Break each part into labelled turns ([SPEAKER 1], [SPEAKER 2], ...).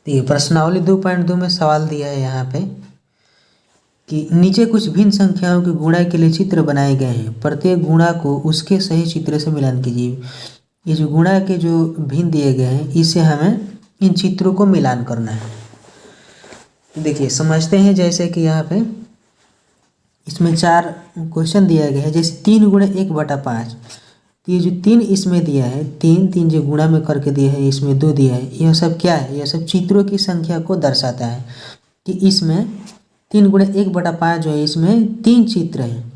[SPEAKER 1] देखिए प्रश्नावली 2.2 में सवाल दिया है यहाँ पे कि नीचे कुछ भिन्न संख्याओं के गुणा के लिए चित्र बनाए गए हैं, प्रत्येक गुणा को उसके सही चित्र से मिलान कीजिए। ये जो गुणा के जो भिन्न दिए गए हैं इसे हमें इन चित्रों को मिलान करना है। देखिए समझते हैं, जैसे कि यहाँ पे इसमें 4 क्वेश्चन दिया गया है। जैसे 3 गुणे 1/5, तो ये जो 3 इसमें दिया है, 3 जो गुणा में करके दिया है, इसमें 2 दिया है, यह सब क्या है? यह सब चित्रों की संख्या को दर्शाता है कि इसमें 3 गुणे 1/5 जो है इसमें 3 चित्र हैं।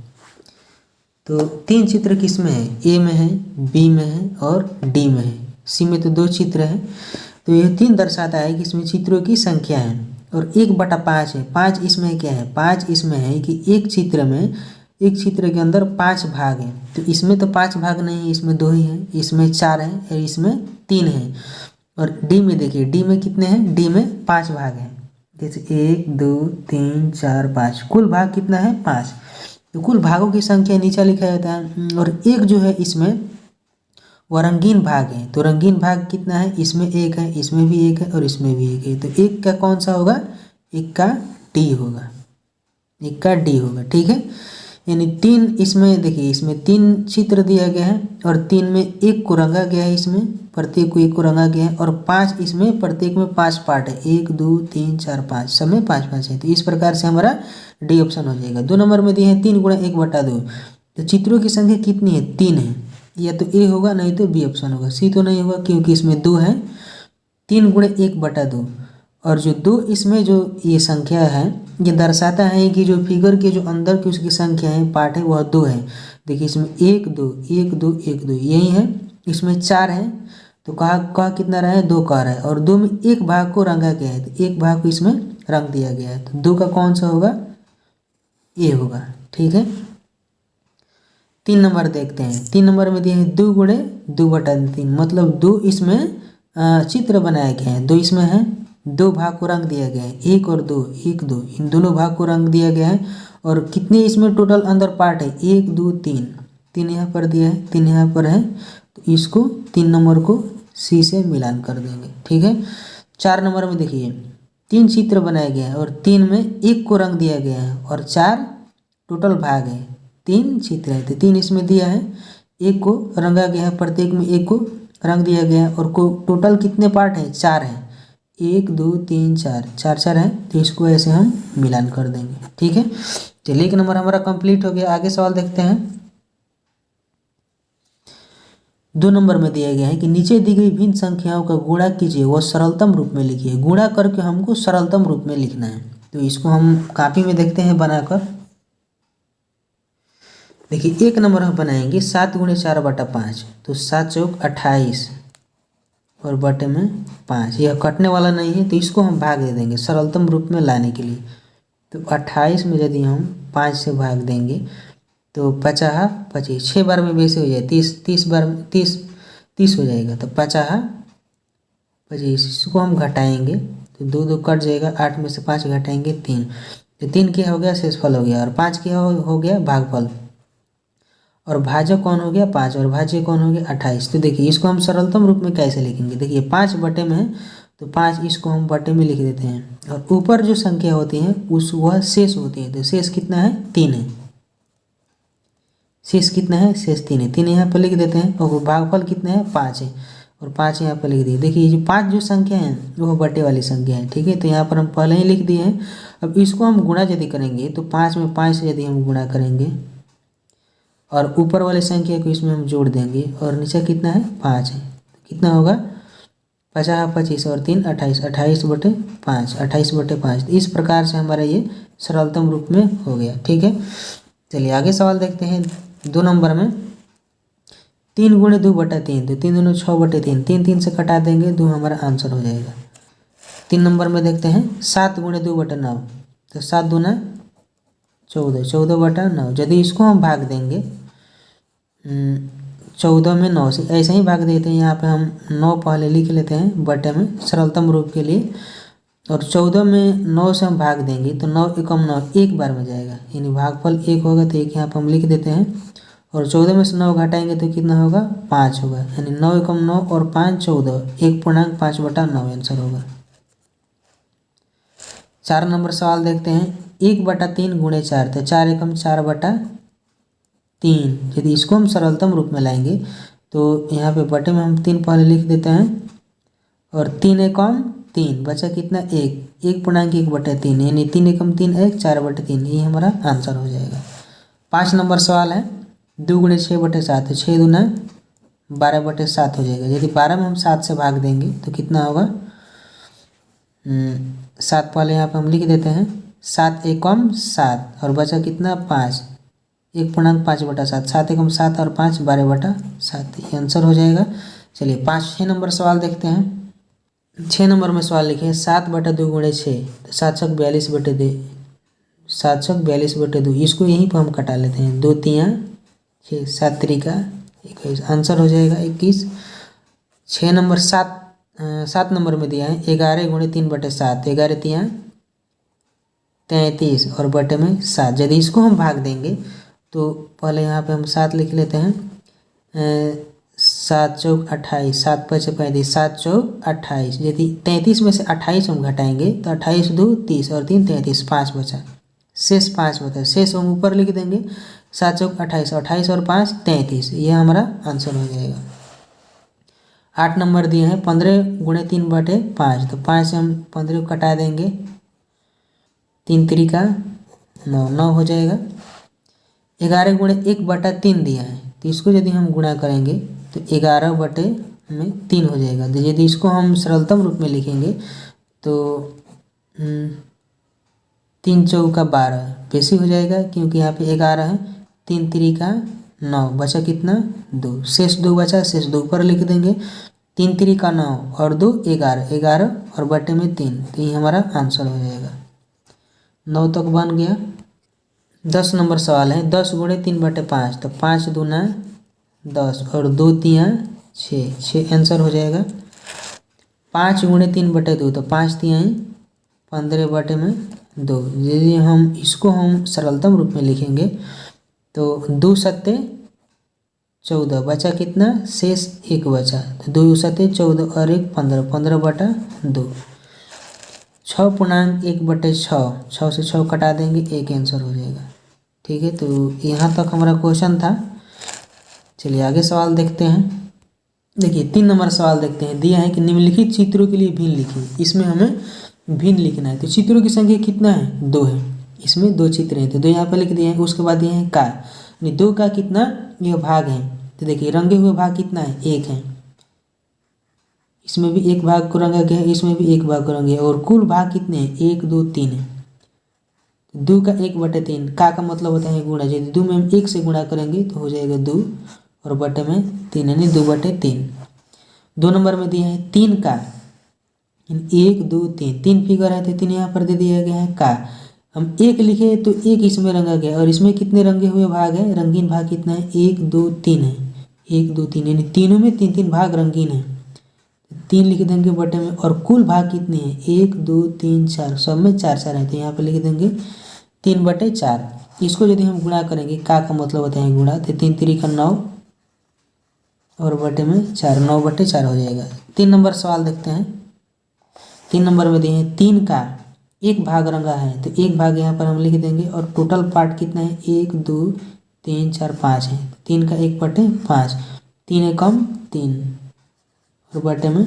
[SPEAKER 1] तो 3 चित्र किस में है? ए में है, बी में है और डी में है। सी में तो 2 चित्र हैं। तो यह 3 दर्शाता है कि इसमें चित्रों की संख्या है। और 1/5 है, 5 इसमें क्या है? 5 इसमें है कि एक चित्र के अंदर 5 भाग हैं। तो इसमें तो 5 भाग नहीं है, इसमें 2 ही हैं, इसमें 4 हैं और इसमें 3 हैं। और डी में देखिए, डी में कितने हैं? डी में 5 भाग हैं। जैसे 1 2 3 4 5, कुल भाग कितना है? 5। तो कुल भागों की संख्या नीचे लिखा जाता है। और एक जो है इसमें वह रंगीन भाग है। तो रंगीन भाग कितना है? इसमें 1 है, इसमें भी 1 है और इसमें भी 1 है। तो 1 का कौन सा होगा? 1 का डी होगा, 1 का डी होगा। ठीक है, यानी 3 इसमें देखिए, इसमें 3 चित्र दिया गया है और 3 में 1 को रंगा गया है, इसमें प्रत्येक को 1 को रंगा गया है। और 5 इसमें प्रत्येक में 5 पार्ट है, 1 2 3 4 5, सब में 5 है। तो इस प्रकार से हमारा डी ऑप्शन हो जाएगा। 2 नंबर में दिए हैं 3 गुणा 1/2। तो चित्रों की संख्या कितनी है? 3 है। या तो ए होगा, नहीं तो बी ऑप्शन होगा। सी तो नहीं होगा क्योंकि इसमें 2 है। 3 गुणे 1/2 और जो 2 इसमें जो ये संख्या है ये दर्शाता है कि जो फिगर के जो अंदर की उसकी संख्या है, पार्ट है, वह 2 है। देखिए इसमें 1 2 1 2 1 2 यही है। इसमें 4 है तो कहा कितना रहा है? 2 का रहा है। और 2 में 1 भाग को रंगा गया है, तो 1 भाग को इसमें रंग दिया गया है। तो 2 का कौन सा होगा? ये होगा। ठीक है, 3 नंबर देखते हैं। 3 नंबर में दिए हैं 2 गुणे 2/3, मतलब 2 इसमें चित्र बनाया गया है। 2 इसमें है, 2 भाग को रंग दिया गया है, 1 और 2 1 2, इन दोनों भाग को रंग दिया गया है। और कितने इसमें टोटल अंदर पार्ट है? 1 2 3, 3 यहाँ पर दिया है, 3 यहाँ पर है। तो इसको 3 नंबर को सी से मिलान कर देंगे। ठीक है, 4 नंबर में देखिए 3 चित्र बनाया गया है और 3 में 1 को रंग दिया गया है और 4 टोटल भाग है, 3 चित्र है। तो 3 इसमें दिया है, 1 को रंगा गया है, प्रत्येक में 1 को रंग दिया गया है। और को टोटल कितने पार्ट हैं? 4 हैं, 1 2 3 4, 4 है। तो इसको ऐसे हम मिलान कर देंगे। ठीक है, चलिए 1 नंबर हमारा कंप्लीट हो गया। आगे सवाल देखते हैं। 2 नंबर में दिया गया है कि नीचे दी गई भिन्न संख्याओं का गुणा कीजिए, वह सरलतम रूप में लिखिए। गुणा करके हमको सरलतम रूप में लिखना है। तो इसको हम कॉपी में देखते हैं बनाकर। देखिए 1 नंबर हम बनाएंगे 7 गुणे 4/5, तो 7 चौक 28 और बटे में 5। यह कटने वाला नहीं है तो इसको हम भाग दे देंगे सरलतम रूप में लाने के लिए। तो 28 में यदि हम 5 से भाग देंगे तो 50 25, 6 बार में वैसे हो जाए 30, 30 बार 30 30 हो जाएगा। तो 50 25, इसको हम घटाएंगे तो 2 2 कट जाएगा, 8 में से 5 घटाएंगे 3, तो 3 क्या हो गया? शेषफल हो गया। और 5 क्या हो गया? भागफल। और भाजक कौन हो गया? 5, और भाज्य कौन हो गया? 28। तो देखिए इसको हम सरलतम रूप में कैसे लिखेंगे? देखिए 5 बटे में है तो 5 इसको हम बटे में लिख देते हैं। और ऊपर जो संख्या होती है वह शेष होती है। तो शेष कितना है? 3 है। शेष कितना है? शेष 3 है। 3 यहाँ पर लिख देते हैं। और भागफल कितना है? 5 है। और 5 यहाँ पर लिख दिए। देखिए ये जो 5 जो संख्या है वो बटे वाली संख्या है। ठीक है, तो यहाँ पर हम पहले ही लिख दिए हैं। अब इसको हम गुणा यदि करेंगे तो 5 में 5 से यदि हम गुणा करेंगे और ऊपर वाली संख्या को इसमें हम जोड़ देंगे और नीचे कितना है? 5 है। कितना होगा? 50 25 और 3 28, 28 बटे 5, 28 बटे 5। इस प्रकार से हमारा ये सरलतम रूप में हो गया। ठीक है, चलिए आगे सवाल देखते हैं। 2 नंबर में 3 गुणे 2/3, तो 3 दूनी 6/3, 3 3 से कटा देंगे, 2 हमारा आंसर हो जाएगा। 3 नंबर में देखते हैं 7 गुणे 2/9, तो 7 दूना 14, 14/9। यदि इसको हम भाग देंगे 14 में 9 से, ऐसे ही भाग देते हैं। यहाँ पे हम 9 पहले लिख लेते हैं बटे में सरलतम रूप के लिए। और 14 में 9 से हम भाग देंगे तो 9 एकम 9 एक बार में जाएगा, यानी भागफल 1 होगा। तो 1 यहाँ पर हम लिख देते हैं। और 14 में से 9 घटाएंगे तो कितना होगा? 5 होगा, यानी 9 एकम 9 और 5 14, 1.5/9 आंसर होगा। 4 नंबर सवाल देखते हैं। 1/3 गुणे 4, तो 4 एकम 4/3। यदि इसको हम सरलतम रूप में लाएंगे तो यहाँ पे बटे में हम 3 पहले लिख देते हैं और 3 एकम 3 बचा कितना 1, 1/1/3 यानी 3 एकम 3 1, 4/3, ये हमारा आंसर हो जाएगा। 5 नंबर सवाल है। 2 गुणे 6/7, तो 6 दूना 12/7 हो जाएगा। यदि 12 में हम 7 से भाग देंगे तो कितना होगा, 7 पहले यहाँ पे हम लिख देते हैं। 7 एकम 7 और बचा कितना 5, 1/5/7, 7 एकम 7 और 5 12/7, ये आंसर हो जाएगा। चलिए 6 नंबर सवाल देखते हैं। 6 नंबर में सवाल लिखे 7/2 गुणे 6, तो 7 छक 42/2, 7 छक 42/2, इसको यहीं पर हम कटा लेते हैं। 2 तियाँ 6, 7 त्रिका 21, आंसर हो जाएगा 21। 6 नंबर 7 नंबर में दिया है 11 गुणे 3/7, 11 तियाँ 33 और बटे में 7। यदि इसको हम भाग देंगे तो पहले यहाँ पे हम 7 लिख लेते हैं। 7 चौक 28, 7 5 35, 7 चौक 28। यदि 33 में से 28 हम घटाएंगे तो 28 2 30 और 3 33, 5 बचा, शेष 5 बचा, शेष हम ऊपर लिख देंगे। 7 चौक 28, 28 और 5 33, ये हमारा आंसर हो जाएगा। 8 नंबर दिए हैं 15 गुणे 3/5, तो 5 से हम 15 को कटा देंगे। 3 त्रिका 9, 9 हो जाएगा। 11 गुणे 1/3 दिया है, तो इसको यदि हम गुणा करेंगे तो 11/3 हो जाएगा। तो यदि इसको हम सरलतम रूप में लिखेंगे तो 3 चौका 12 बेसी हो जाएगा, क्योंकि यहाँ पे 11 है। 3 त्रिका 9 बचा कितना 2, शेष 2 बचा, शेष 2 ऊपर लिख देंगे। 3 त्रिका 9 और 2 11, 11 और बटे में 3, तो ये हमारा आंसर हो जाएगा। 9 तक बन गया। 10 नंबर सवाल है। 10 गुणे 3/5, तो 5 दूना 10 और 2 तियाँ 6, 6 आंसर हो जाएगा। 5 गुणे 3/2, तो 5 तियाँ 15 बटे में 2। यदि हम इसको हम सरलतम रूप में लिखेंगे तो 2 सत्ते 14 बचा कितना, शेष 1 बचा, तो 2 सत्ते 14 और 1 15, 15/2। 6.1/6, 6 से 6 कटा देंगे, 1 आंसर हो जाएगा। ठीक है, तो यहाँ तक हमारा क्वेश्चन था। चलिए आगे सवाल देखते हैं। देखिए 3 नंबर सवाल देखते हैं। दिया है कि निम्नलिखित चित्रों के लिए भिन्न लिखिए। इसमें हमें भिन्न लिखना है। तो चित्रों की संख्या कितना है, 2 है। इसमें 2 चित्र हैं, तो 2 यहाँ पर लिख दिए हैं। उसके बाद दिए हैं का, यानी 2 का कितना यह भाग है। तो देखिए रंगे हुए भाग कितना है, 1 है। इसमें भी 1 भाग को रंगा गया है, इसमें भी 1 भाग को रंगे, और कुल भाग कितने हैं, 1 2 3 है। 2 का 1/3, का मतलब होता है गुणा। यदि 2 में हम 1 से गुणा करेंगे तो हो जाएगा 2 और बटे में 3, यानी 2/3। 2 नंबर में दिए हैं 3 का, 1 2 3, 3 फिगर है तो 3 यहाँ पर दे दिया गया है का। हम 1 लिखे तो 1 इसमें रंगा गया, और इसमें कितने रंगे हुए भाग है, रंगीन भाग कितना है, 1 2 3 है। 1 2 3 यानी तीनों में 3 3 भाग रंगीन है, 3 लिख देंगे बटे में। और कुल भाग कितने हैं, 1 2 3 4, सब में 4 4 है, तो यहाँ पर लिख देंगे 3/4। इसको यदि हम गुणा करेंगे, का मतलब होता है गुणा, तो 3 3 का 9 और बटे में 4, 9/4 हो जाएगा। 3 नंबर सवाल देखते हैं। 3 नंबर में दिए हैं 3 का 1 भाग रंगा है, तो 1 भाग यहाँ पर हम लिख देंगे, और टोटल पार्ट कितना है, 1 2 3 4 5 है। 3 का 1/5, 3 एकम 3 और बटे में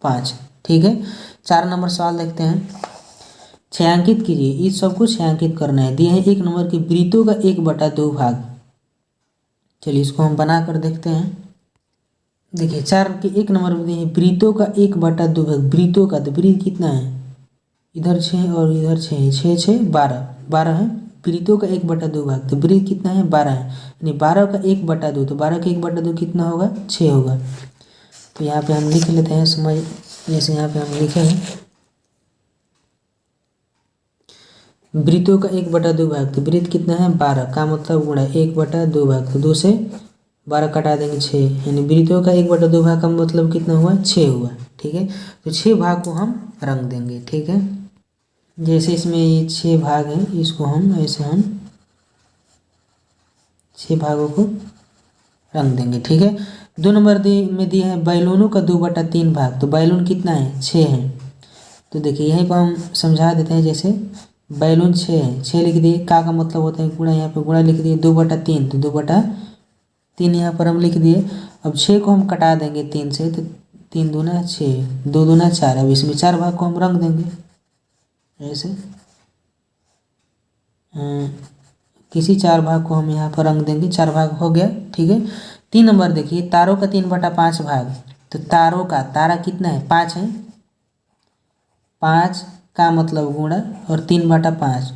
[SPEAKER 1] 5। ठीक है। 4 नंबर सवाल देखते हैं। छायांकित कीजिए, इस सबको छायांकित करना है। दिए हैं 1 नंबर के वृत्तों का 1/2 भाग। चलिए इसको हम बना कर देखते हैं। देखिए 4 के 1 नंबर में दिए हैं वृत्तों का 1/2 भाग। वृत्तों का, तो वृत्त कितना है, इधर 6 और इधर 6 है, 6 6 12, 12 है। वृत्तों का 1/2 भाग, तो वृत्त कितना है, 12 है, यानी 12 का 1/2, तो 12 का 1/2 कितना होगा, 6 होगा। तो यहाँ पे हम लिख लेते हैं, समझ जैसे यहाँ पे हम लिखे हैं वृत्तों का 1/2 भाग, तो वृत्त कितना है 12, का मतलब गुणा 1/2 भाग, तो 2 से 12 कटा देंगे 6, यानी वृत्तों का 1/2 भाग का मतलब कितना हुआ, 6 हुआ। ठीक है, तो 6 भाग को हम रंग देंगे। ठीक है, जैसे इसमें ये 6 भाग हैं, इसको हम ऐसे हम 6 भागों को रंग देंगे। ठीक है। 2 नंबर में दिया है बैलूनों का 2/3 भाग, तो बैलून कितना है, 6 है, तो देखिए यहीं पर हम समझा देते हैं। जैसे बैलून 6 है, 6 लिख दिए, का मतलब होता है गुणा, यहाँ पे गुणा लिख दिए 2/3, तो 2/3 यहाँ पर हम लिख दिए। अब 6 को हम कटा देंगे 3 से, तो 3 दूना 6, 2 दूना 4। अब इसमें 4 भाग को हम रंग देंगे ऐसे, किसी 4 भाग को हम यहाँ पर रंग देंगे, 4 भाग हो गया। ठीक है, 3 नंबर देखिए, तारों का 3/5 भाग, तो तारों का, तारा कितना है 5 है, 5 का मतलब गुणा और 3/5,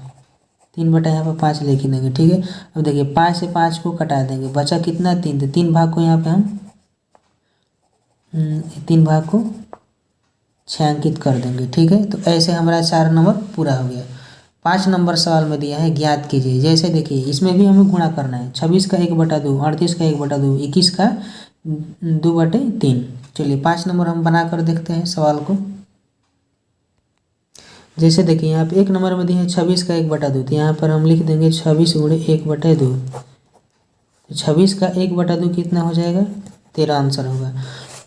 [SPEAKER 1] 3 यहाँ पर 5 लिख देंगे। ठीक है, अब देखिए 5 से 5 को कटा देंगे, बचा कितना 3, तो 3 भाग को यहाँ पे हम 3 भाग को छायांकित कर देंगे। ठीक है, तो ऐसे हमारा 4 नंबर पूरा हो गया। 5 नंबर सवाल में दिया है ज्ञात कीजिए। जैसे देखिए इसमें भी हमें गुणा करना है, 26 का 1/2, 38 का 1/2, 21 का 2/3। चलिए 5 नंबर हम बना कर देखते हैं सवाल को। जैसे देखिए यहाँ पे 1 नंबर में दिया है 26 का 1/2, तो यहाँ पर हम लिख देंगे 26 गुणे 1/2। 26 का 1/2 कितना हो जाएगा, 13 आंसर होगा।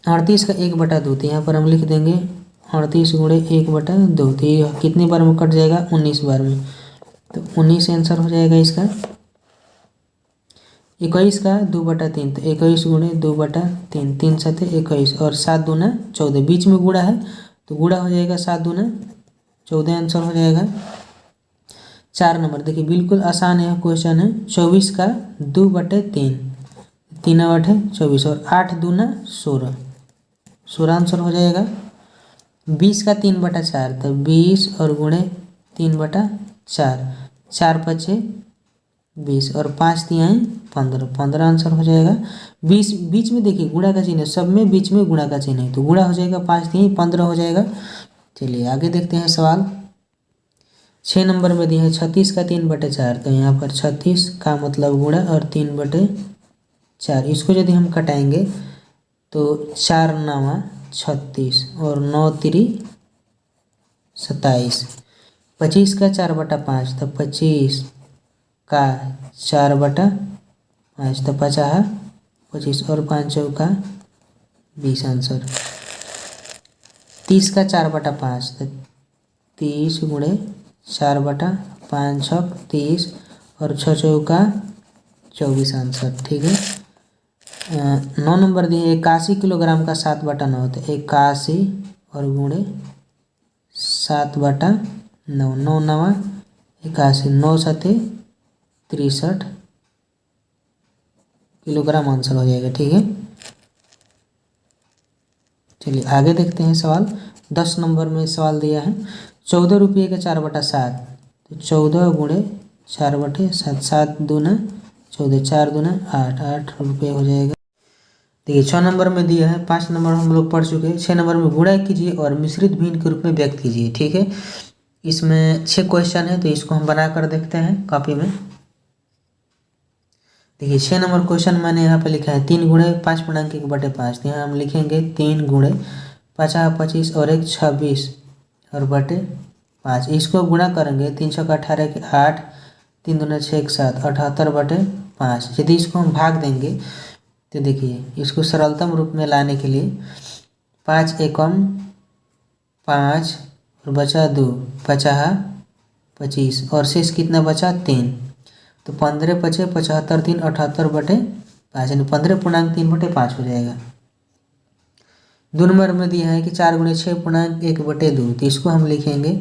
[SPEAKER 1] 38 का 1/2, तो यहाँ पर हम लिख देंगे 38 गुणे 1/2, तो ये कितनी बार में कट जाएगा, 19 बार में, तो 19 आंसर हो जाएगा इसका। 21 का 2/3, तो 21 गुणे 2/3, 3 7 21 और 7 दूना 14, बीच में गुणा है तो गुणा हो जाएगा, 7 दूना 14 आंसर हो जाएगा। 4 नंबर देखिए बिल्कुल आसान है क्वेश्चन है, 24 का 2/3, 3/24 और 8 दूना 16, 16 आंसर हो जाएगा। 20 का 3/4, तो 20 और गुणे 3/4, 4 5 20 और 5 तिहाई 15, 15 आंसर हो जाएगा। 20 बीच में देखिए गुणा का चिन्ह है, सब में बीच में गुणा का चिन्ह है, तो गुणा हो जाएगा, 5 तिहाई 15 हो जाएगा। चलिए आगे देखते हैं सवाल। 6 नंबर में दिया है 36 का 3/4, तो यहाँ पर 36 का मतलब गुणा और 3/4, इसको यदि हम कटाएंगे तो 4 9 36 और 9 3 27। 25 का 4/5, तो 25 का 4/5, तो 50 25 और 5 चौका 20 आंसर। 30 का 4/5, तो 30 गुणे 4/5 छक 30 और 6 चौका 24 आंसर। ठीक है, 9 नंबर दिए 81 किलोग्राम का 7/9, तो 81 और गुणे 7/9, 9 9 81, 9 7 63 किलोग्राम आंसर हो जाएगा। ठीक है, चलिए आगे देखते हैं सवाल। 10 नंबर में सवाल दिया है 14 रुपये का 4/7, तो 14 गुणे 4/7, 7 दूना 14, 4 दूना 8, 8 रुपये हो जाएगा। देखिए 6 नंबर में दिया है, 5 नंबर हम लोग पढ़ चुके हैं। 6 नंबर में गुणा कीजिए और मिश्रित भिन्न के रूप में व्यक्त कीजिए। ठीक है, इसमें 6 क्वेश्चन है, तो इसको हम बना कर देखते हैं कॉपी में। देखिए 6 नंबर क्वेश्चन मैंने यहाँ पे लिखा है 3 गुणे 5/1/5, तो यहाँ हम लिखेंगे 3 गुणे 50 25 और 1 26 और बटे 5, इसको गुणा करेंगे 3 6 18 के 8, 3 दूना 6 7 78/5। यदि इसको हम भाग देंगे तो देखिए इसको सरलतम रूप में लाने के लिए 5 एकम 5 और बचा 2, 50 25 और शेष कितना बचा 3, तो 15 5 75 3 78/5, यानी 15.3/5 हो जाएगा। 2 नंबर में दिया है कि 4 गुणे 6.1/2, तो इसको हम लिखेंगे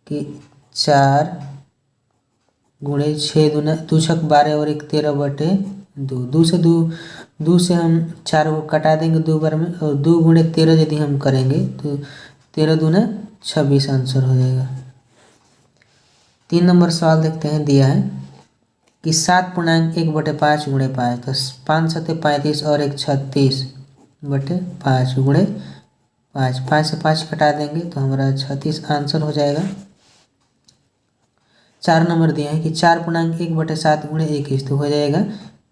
[SPEAKER 1] कि 4 गुणे 6 दूना 2 छक 12 और 1 13/2, 2 से हम 4 को कटा देंगे 2 बार में, और 2 गुणे 13 यदि हम करेंगे तो 13 दूना 26 आंसर हो जाएगा। 3 नंबर सवाल देखते हैं, दिया है कि 7.1/5 गुणे 5, तो 5 7 35 और 1 36/5 गुणे 5, 5 से 5 कटा देंगे तो हमारा 36 आंसर हो जाएगा। 4 नंबर दिया है कि 4.1/7 गुणे 21, तो हो जाएगा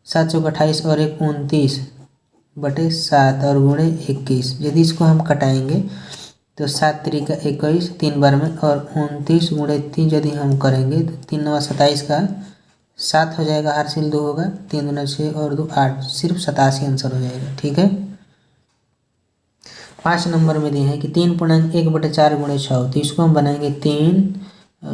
[SPEAKER 1] 7 चौक 28 और 1 29/7 और गुणे 21। यदि इसको हम कटाएंगे तो 7 3 का 21 3 बार में, और 29 गुणे 3 यदि हम करेंगे तो 3 9 27 का 7 हो जाएगा, हारसिल 2 होगा, 3 दूना 6 और 2 8, सिर्फ 87 आंसर हो जाएगा। ठीक है, 5 नंबर में दिए हैं कि 3.1/4 गुणे 6, तो इसको हम बनाएंगे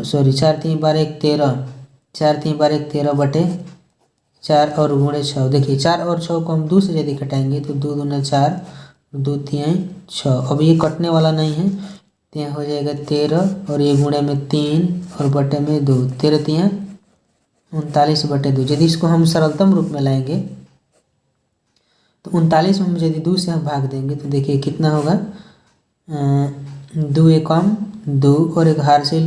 [SPEAKER 1] 4 3 12 1 13, 4 3 12 1 13/4 और गुणे 6। देखिए 4 और 6 को हम 2 से यदि घटाएंगे तो 2 दूना 4, 2 3 6। अब ये कटने वाला नहीं है तो यहाँ हो जाएगा 13 और ये गुणे में 3 और बटे में 2, 13 3 39/2। यदि इसको हम सरलतम रूप में लाएंगे तो 39 में यदि 2 से हम भाग देंगे तो देखिए कितना होगा, 2 एकम 2 और एक हार से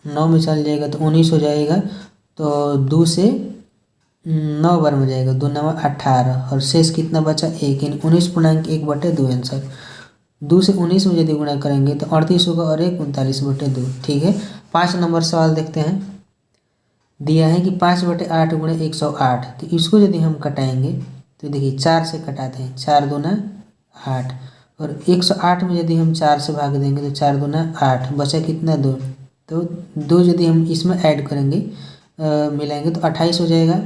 [SPEAKER 1] 9 में चल जाएगा तो 19 हो जाएगा। तो 2 से 9 बार में जाएगा, 2 9 18 और शेष कितना बचा 1, यानी 19.1/2 आंसर। 2 से 19 में यदि गुणा करेंगे तो 38 होगा और 1 39/2। ठीक है, 5 नंबर सवाल देखते हैं। दिया है कि 5/8 गुणे 108, तो इसको यदि हम कटाएंगे तो देखिए 4 से कटाते हैं, 4 दूना 8 और 108 में यदि हम 4 से भाग देंगे तो 4 दूना 8, बचा कितना 2। तो 2 यदि हम इसमें ऐड करेंगे मिलाएंगे तो 28 हो जाएगा।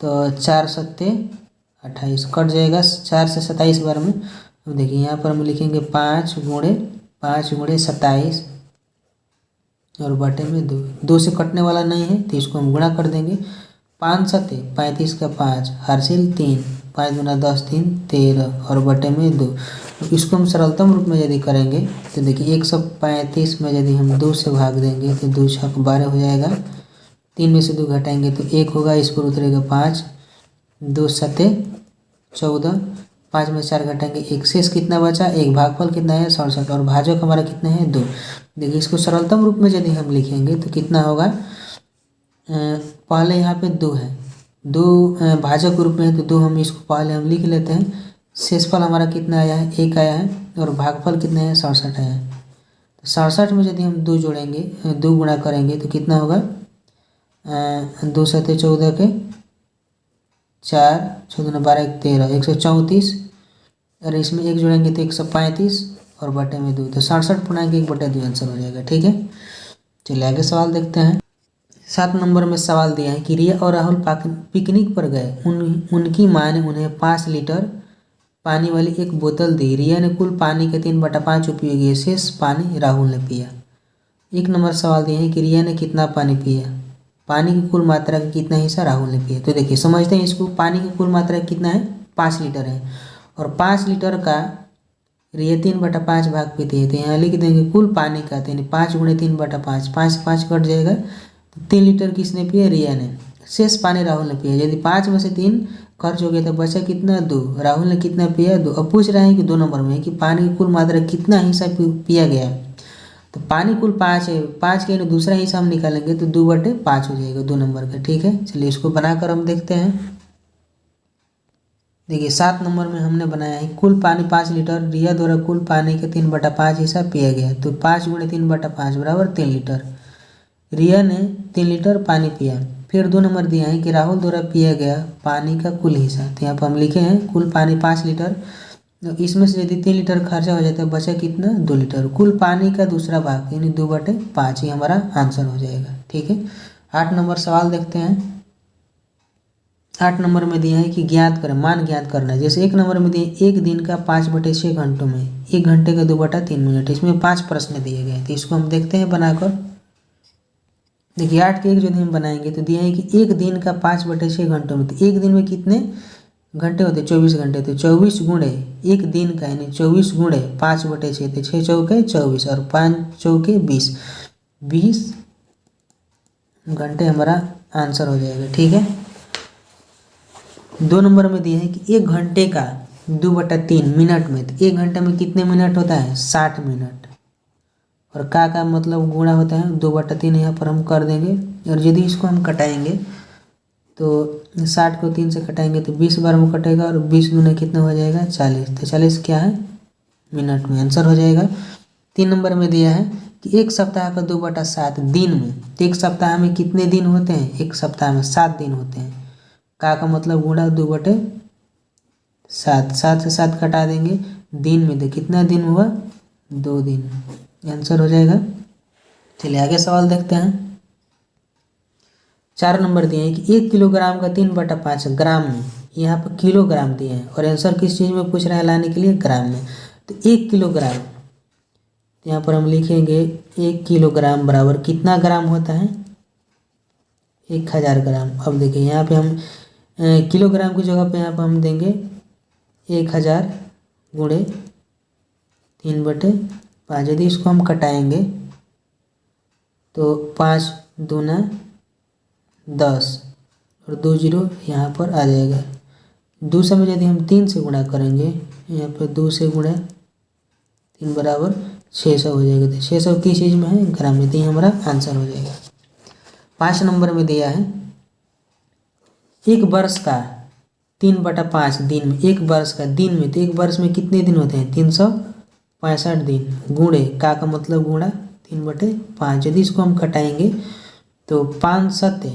[SPEAKER 1] तो 4 सत्ते 28 कट जाएगा 4 से 27 बार में। तो देखिए यहाँ पर हम लिखेंगे 5 गुणे 27 और बटे में 2, 2 से कटने वाला नहीं है तो इसको हम गुणा कर देंगे। 5 सत्ते 35 का 5, हासिल 3, 5 दूना 10 3 13 और बटे में 2। तो इसको हम सरलतम रूप में यदि करेंगे तो देखिए 135 में यदि हम 2 से भाग देंगे तो 2 6 12 हो जाएगा। 3 में से 2 घटाएंगे तो 1 होगा, इस पर उतरेगा 5, 2 सत्ते 14, 5 में 4 घटाएंगे 1, शेष कितना बचा 1, भागफल कितना है 67 और भाजक हमारा कितना है 2। देखिए इसको सरलतम रूप में यदि हम लिखेंगे तो कितना होगा, पहले यहाँ पे 2 है, 2 भाजक रूप में है तो 2 हम इसको पहले हम लिख लेते हैं। शेषफल हमारा कितना आया है 1 आया है और भागफल कितना है 67 आया है। तो 67 में यदि हम 2 जोड़ेंगे 2 गुणा करेंगे तो कितना होगा, 2 सत्ते 14 के 4, 14 12 13 134 और इसमें 1 जोड़ेंगे तो 135 और बटे में 2, तो 67.1/2 आंसर हो जाएगा। ठीक है, चलिए आगे सवाल देखते हैं। 7 नंबर में सवाल दिया है कि रिया और राहुल पिकनिक पर गए, उनकी माँ ने उन्हें 5 लीटर पानी वाली एक बोतल दी। रिया ने कुल पानी के 3/5 उपयोग किए, शेष पानी राहुल ने पिया। 1 नंबर सवाल दिया है कि रिया ने कितना पानी पिया, पानी की कुल मात्रा का कितना हिस्सा राहुल ने पिया। तो देखिए समझते हैं इसको, पानी की कुल मात्रा कितना है 5 लीटर है और 5 लीटर का रिया 3/5 भाग पीती है, तो यहाँ लिख देंगे कुल पानी का, यानी 5 गुणे 3/5, 5 5 कट जाएगा तो 3 लीटर किसने पिया रिया ने, शेष पानी राहुल ने पिया। यदि 5 में से 3 खर्च हो गया तो बचा कितना 2, राहुल ने कितना पिया 2। अब पूछ रहे हैं कि 2 नंबर में कि पानी की कुल मात्रा कितना हिस्सा पिया गया, तो पानी कुल 5 है, 5 के दूसरा हिस्सा हम निकालेंगे तो 2/5 हो जाएगा 2 नंबर का। ठीक है, चलिए इसको बनाकर हम देखते हैं। देखिए 7 नंबर में हमने बनाया है कुल पानी 5 लीटर, रिया द्वारा कुल पानी के 3/5 हिस्सा पिया गया, तो 5 गुणे 3/5 बराबर 3 लीटर। रिया ने 3 लीटर पानी पिया। फिर 2 नंबर दिया है कि राहुल द्वारा पिया गया पानी का कुल हिस्सा, तो यहाँ पर हम लिखे हैं कुल पानी 5 लीटर, इसमें से यदि 3 लीटर खर्चा हो जाता है बचा कितना 2 लीटर, कुल पानी का दूसरा भाग यानी 2/5 ही हमारा आंसर हो जाएगा। ठीक है, 8 नंबर सवाल देखते हैं। 8 नंबर में दिया है कि ज्ञात करें, मान ज्ञात करना है। जैसे 1 नंबर में दिए 1 दिन का 5/6 घंटों में 1 घंटे का 2/3 मिनट, इसमें 5 प्रश्न दिए गए, तो इसको हम देखते हैं बनाकर। देखिए 8 के 1 जो हम बनाएंगे तो दिया है कि 1 दिन का 5/6 घंटों में, तो 1 दिन में कितने घंटे होते 24 घंटे, तो 24 गुणे 1 दिन का यानी 24 गुणे 5/6, तो 6 चौके 24 और 5 चौके 20 घंटे हमारा आंसर हो जाएगा। ठीक है, 2 नंबर में दिया है कि 1 घंटे का 2/3 मिनट में, तो 1 घंटे में कितने मिनट होता है 60 मिनट, और का मतलब गुणा होता है 2/3 यहाँ पर हम कर देंगे। और यदि इसको हम कटाएंगे तो 60 को 3 से कटाएंगे तो 20 बार में कटेगा और 20 दूना कितना हो जाएगा 40, तो 40 क्या है मिनट में आंसर हो जाएगा। 3 नंबर में दिया है कि 1 सप्ताह का 2/7 दिन में, तो 1 सप्ताह में कितने दिन होते हैं 1 सप्ताह में 7 दिन होते हैं, का मतलब गुणा 2/7, 7 से 7 कटा देंगे, दिन में तो कितना दिन हुआ 2 दिन, आंसर हो जाएगा। चलिए आगे सवाल देखते हैं। 4 नंबर दिए हैं कि 1 किलोग्राम का 3/5 ग्राम में, यहाँ पर किलोग्राम दिए हैं और आंसर किस चीज़ में पूछ रहा है लाने के लिए ग्राम में। तो 1 किलोग्राम, तो यहाँ पर हम लिखेंगे 1 किलोग्राम बराबर कितना ग्राम होता है, 1000 ग्राम। अब देखिए यहाँ पे हम किलोग्राम की जगह पे यहाँ पर हम देंगे 1000 गुणे 3/5। यदि इसको हम कटाएंगे तो 5 दूना 10 और 2 जीरो यहाँ पर आ जाएगा। 2 से में यदि हम 3 से गुणा करेंगे, यहाँ पर 2 से गुणा 3 बराबर 600 हो जाएगा। तो 600 किस चीज़ में है, ग्राम में, तो ये हमारा आंसर हो जाएगा। 5 नंबर में दिया है 1 वर्ष का 3/5 दिन में, 1 वर्ष का दिन में, तो 1 वर्ष में कितने दिन होते हैं, 365 दिन, गुणे का मतलब गुणा 3/5। यदि इसको हम कटाएंगे तो 5 7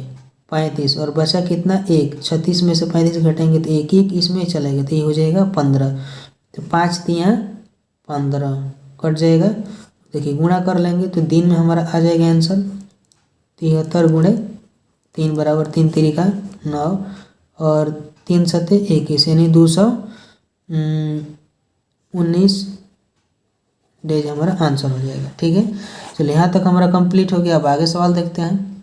[SPEAKER 1] 35 और बचा कितना 1, 36 में से 35 घटाएंगे तो 1 इसमें चलेगा, तो ये हो जाएगा 15। तो 5 तिया 15 कट जाएगा। देखिए गुणा कर लेंगे तो दिन में हमारा आ जाएगा आंसर 73 गुणे 3 बराबर 3 तिरिका 9 और 3 7 21 यानी 219 डेज हमारा आंसर हो जाएगा। ठीक है, चलिए यहाँ तक हमारा कंप्लीट हो गया। अब आगे सवाल देखते हैं।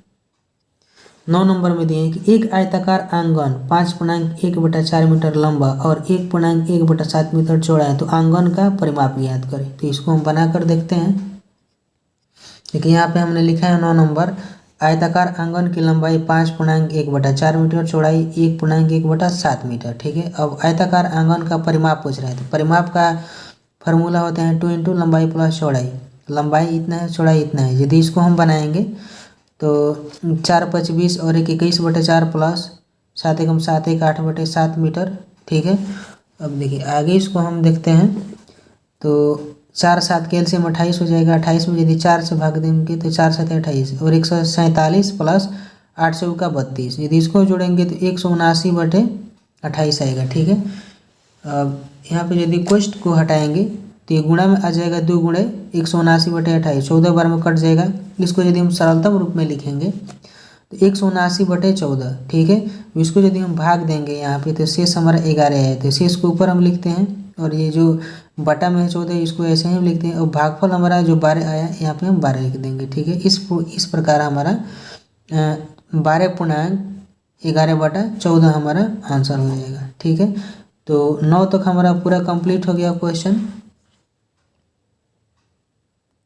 [SPEAKER 1] 9 नंबर में दिए कि एक आयताकार आंगन 5.1/4 मीटर लंबा और 1.1/7 मीटर चौड़ा है, तो आंगन का परिमाप ज्ञात करें। तो इसको हम बनाकर देखते हैं। देखिए यहाँ पे हमने लिखा है 9 नंबर, आयताकार आंगन की लंबाई 5.1/4 मीटर, चौड़ाई 1.1/7 मीटर। ठीक है, अब आयताकार आंगन का परिमाप पूछ रहे हैं, तो परिमाप का फार्मूला होता है 2 × लंबाई प्लस चौड़ाई। लंबाई इतना है, चौड़ाई इतना है। यदि इसको हम बनाएंगे तो 4 5 20 और 1 21/4 प्लस 7 1 7 1 8/7 मीटर। ठीक है, अब देखिए आगे इसको हम देखते हैं। तो 4 7 के एलसीएम 28 हो जाएगा। 28 में यदि 4 से भाग देंगे तो 4 7 28 और 147 प्लस 8 से का 32। यदि इसको जोड़ेंगे तो 179/28 आएगा। ठीक है, अब यहाँ पे यदि क्वेश्चन को हटाएंगे तो ये गुणा में आ जाएगा, 2 गुणे 179/28, 14 बार में कट जाएगा। इसको यदि हम सरलतम रूप में लिखेंगे तो 179/14। ठीक है, इसको यदि हम भाग देंगे यहाँ पे तो शेष हमारा 11 है, तो शेष को ऊपर हम लिखते हैं और ये जो बटा में है 14 इसको ऐसे ही लिखते हैं और भागफल हमारा जो 12 आया यहाँ पे हम 12 लिख देंगे। ठीक है, इस प्रकार हमारा 12.11/14 हमारा आंसर हो जाएगा। ठीक है, तो 9 तक हमारा पूरा कंप्लीट हो गया क्वेश्चन।